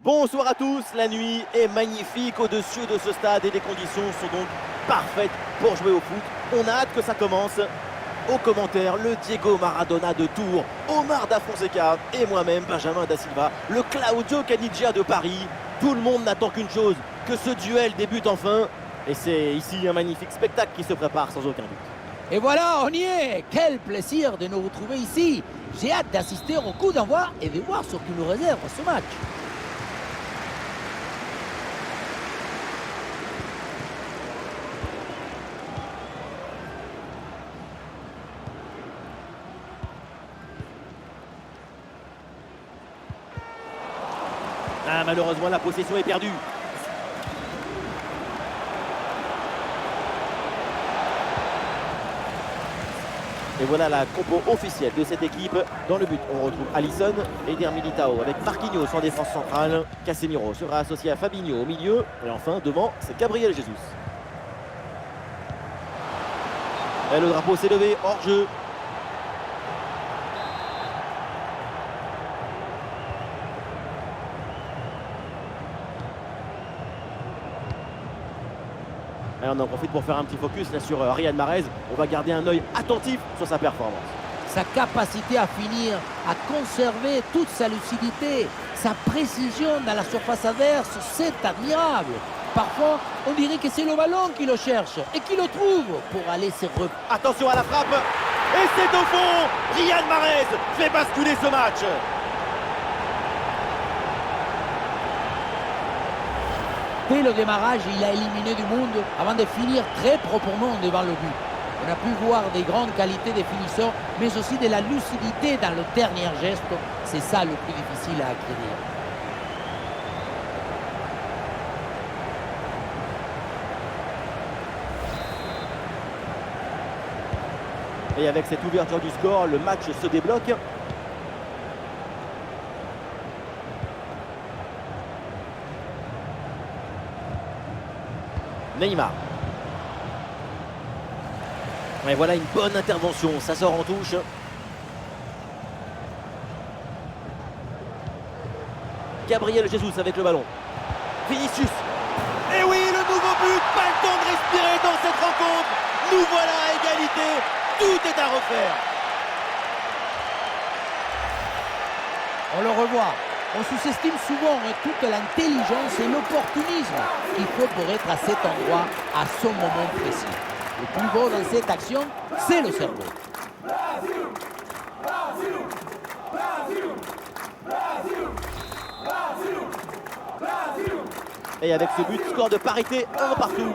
Bonsoir à tous, la nuit est magnifique au-dessus de ce stade et les conditions sont donc parfaites pour jouer au foot. On a hâte que ça commence. Aux commentaires, le Diego Maradona de Tours, Omar Da Fonseca et moi-même, Benjamin Da Silva, le Claudio Caniggia de Paris. Tout le monde n'attend qu'une chose, que ce duel débute enfin. Et c'est ici un magnifique spectacle qui se prépare sans aucun doute. Et voilà, on y est. Quel plaisir de nous retrouver ici. J'ai hâte d'assister au coup d'envoi et de voir ce qui nous réserve ce match. Ah, malheureusement, la possession est perdue. Et voilà la compo officielle de cette équipe. Dans le but, on retrouve Alisson, Eder Militao avec Marquinhos en défense centrale. Casemiro sera associé à Fabinho au milieu. Et enfin, devant, c'est Gabriel Jesus. Et le drapeau s'est levé, hors jeu. Et on en profite pour faire un petit focus là sur Riyad Mahrez. On va garder un œil attentif sur sa performance. Sa capacité à finir, à conserver toute sa lucidité, sa précision dans la surface adverse, c'est admirable. Parfois, on dirait que c'est le ballon qui le cherche et qui le trouve pour aller se reposer. Attention à la frappe. Et c'est au fond. Riyad Mahrez fait basculer ce match. Dès le démarrage, il a éliminé du monde avant de finir très proprement devant le but. On a pu voir des grandes qualités des finisseurs, mais aussi de la lucidité dans le dernier geste. C'est ça le plus difficile à acquérir. Et avec cette ouverture du score, le match se débloque. Neymar. Et voilà une bonne intervention, ça sort en touche. Gabriel Jesus avec le ballon. Vinicius. Et oui, le nouveau but, pas le temps de respirer dans cette rencontre. Nous voilà à égalité, tout est à refaire. On le revoit. On sous-estime souvent toute l'intelligence et l'opportunisme qu'il faut pour être à cet endroit, à ce moment précis. Le plus beau dans cette action, c'est le cerveau. Et avec ce but, score de parité, 1 partout.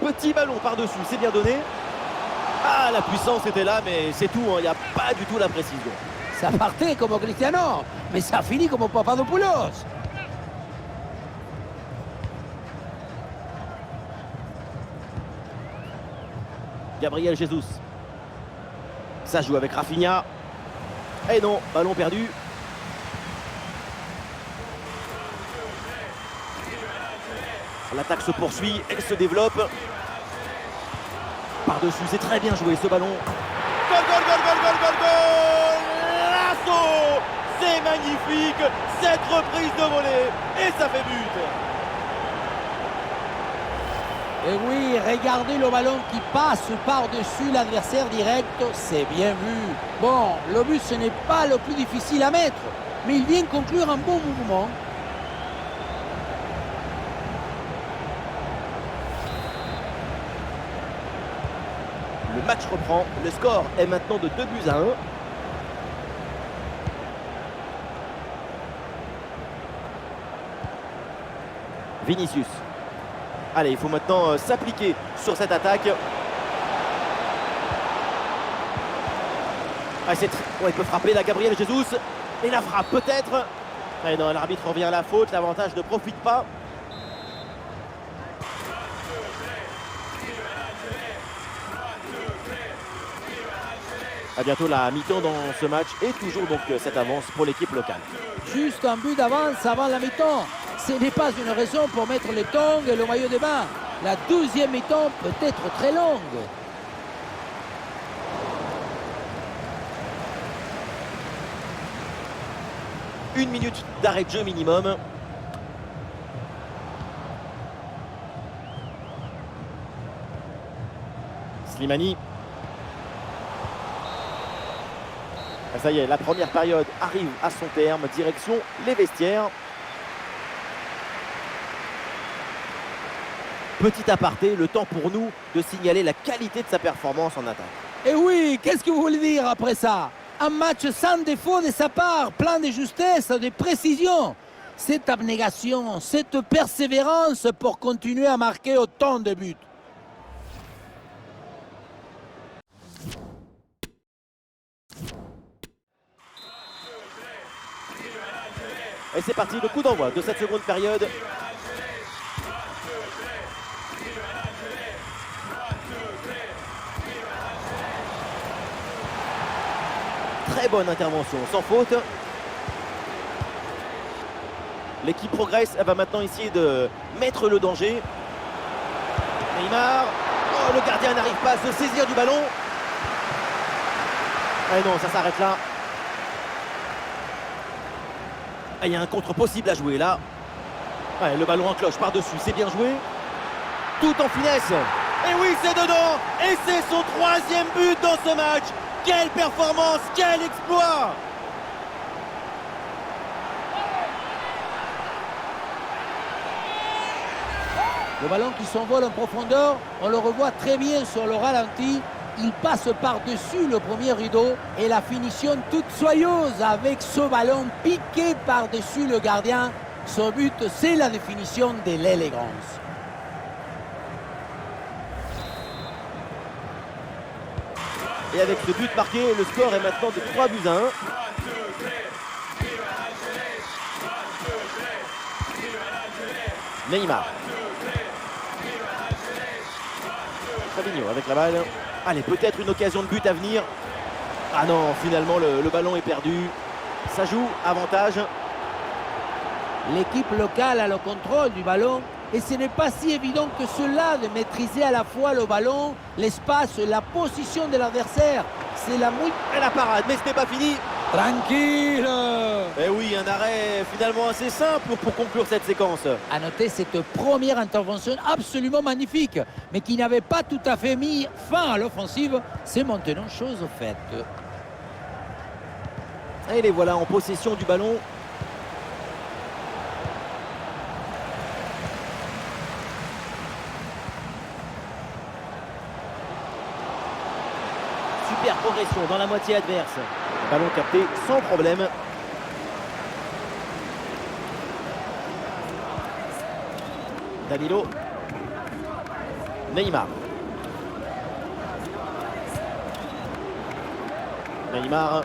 Petit ballon par-dessus, c'est bien donné. Ah, la puissance était là, mais c'est tout, il n'y a pas du tout la précision. Ça partait comme Cristiano, mais ça finit comme Papadopoulos. Gabriel Jesus. Ça joue avec Rafinha. Et non, ballon perdu. L'attaque se poursuit, elle se développe. Par-dessus, c'est très bien joué ce ballon. Goal, goal, goal, goal, goal, goal, goal. L'assaut. C'est magnifique. Cette reprise de volée. Et ça fait but. Et oui, regardez le ballon qui passe par-dessus l'adversaire direct, c'est bien vu. Bon, le but ce n'est pas le plus difficile à mettre, mais il vient conclure un bon mouvement. Le match reprend, le score est maintenant de 2-1. Vinicius. Allez, il faut maintenant s'appliquer sur cette attaque. Ah, il peut frapper là, Gabriel Jesus. Et la frappe peut-être. Ah, non, l'arbitre revient à la faute, l'avantage ne profite pas. À bientôt la mi-temps dans ce match et toujours donc cette avance pour l'équipe locale. Juste un but d'avance avant la mi-temps. ce n'est pas une raison pour mettre les tongs et le maillot de bain. La deuxième mi-temps peut être très longue. Une minute d'arrêt de jeu minimum. Slimani. Ah, ça y est, la première période arrive à son terme. Direction les vestiaires. Petit aparté, le temps pour nous de signaler la qualité de sa performance en attaque. Et oui, qu'est-ce que vous voulez dire après ça? Un match sans défaut de sa part, plein de justesse, de précision. Cette abnégation, cette persévérance pour continuer à marquer autant de buts. Et c'est parti, le coup d'envoi de cette seconde période. Très bonne intervention, sans faute. L'équipe progresse, elle va maintenant essayer de mettre le danger. Neymar. Oh, le gardien n'arrive pas à se saisir du ballon. Ah non, ça s'arrête là. Ah, il y a un contre possible à jouer là. Ouais, le ballon en cloche par-dessus, c'est bien joué. Tout en finesse. Et oui, c'est dedans. Et c'est son 3e but dans ce match. Quelle performance, quel exploit! Le ballon qui s'envole en profondeur, on le revoit très bien sur le ralenti. Il passe par-dessus le premier rideau et la finition toute soyeuse avec ce ballon piqué par-dessus le gardien. Son but, c'est la définition de l'élégance. Et avec ce but marqué, le score est maintenant de 3-1. Neymar. Fabinho avec la balle. Allez, peut-être une occasion de but à venir. Ah non, finalement le ballon est perdu. Ça joue, avantage. L'équipe locale a le contrôle du ballon et ce n'est pas si évident que cela de maîtriser à la fois le ballon, l'espace, la position de l'adversaire. C'est la mouille. Et la parade, mais ce n'est pas fini. Tranquille. Eh oui, un arrêt finalement assez simple pour conclure cette séquence. À noter cette première intervention absolument magnifique, mais qui n'avait pas tout à fait mis fin à l'offensive. C'est maintenant chose faite. Et les voilà en possession du ballon. Super progression dans la moitié adverse. Ballon capté sans problème. Danilo. Neymar. Neymar.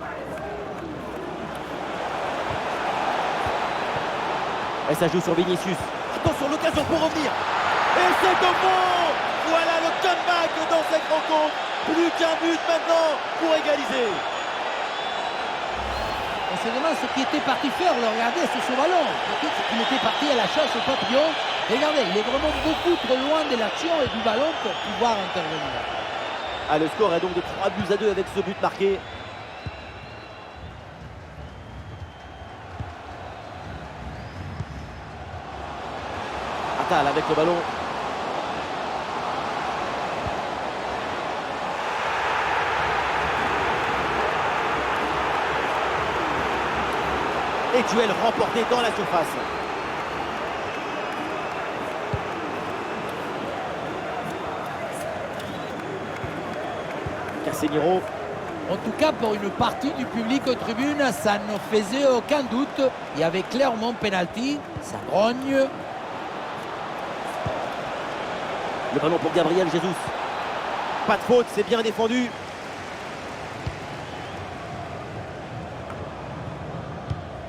Et ça joue sur Vinicius. Attention, l'occasion pour revenir. Et c'est au fond. Voilà le comeback dans cette rencontre. Plus qu'un but maintenant pour égaliser. On se demande ce qui était parti faire, le regarder sur ce ballon. Peut-être qu'il était parti à la chasse au papillon. Regardez, il est vraiment beaucoup trop loin de l'action et du ballon pour pouvoir intervenir. Ah, le score est donc de 3-2 avec ce but marqué. Attal avec le ballon. Et duel remporté dans la surface. Casemiro. En tout cas, pour une partie du public aux tribunes, ça ne faisait aucun doute. Il y avait clairement penalty, ça grogne. Le ballon pour Gabriel Jesus. Pas de faute, c'est bien défendu.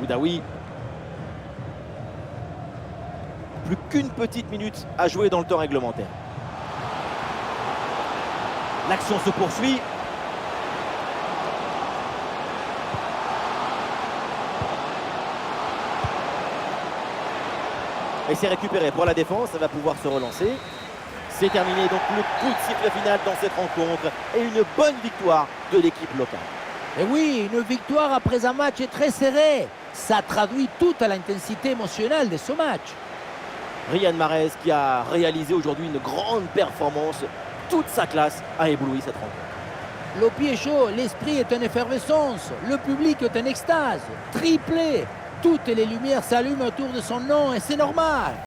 Oudaoui. Plus qu'une petite minute à jouer dans le temps réglementaire. L'action se poursuit. Et c'est récupéré pour la défense, ça va pouvoir se relancer. C'est terminé, donc le coup de sifflet final dans cette rencontre et une bonne victoire de l'équipe locale. Et oui, une victoire après un match très serré. Ça traduit toute l'intensité émotionnelle de ce match. Riyad Mahrez qui a réalisé aujourd'hui une grande performance. Toute sa classe a ébloui cette rencontre. Le pied chaud, l'esprit est en effervescence, le public est en extase, triplé. Toutes les lumières s'allument autour de son nom et c'est normal.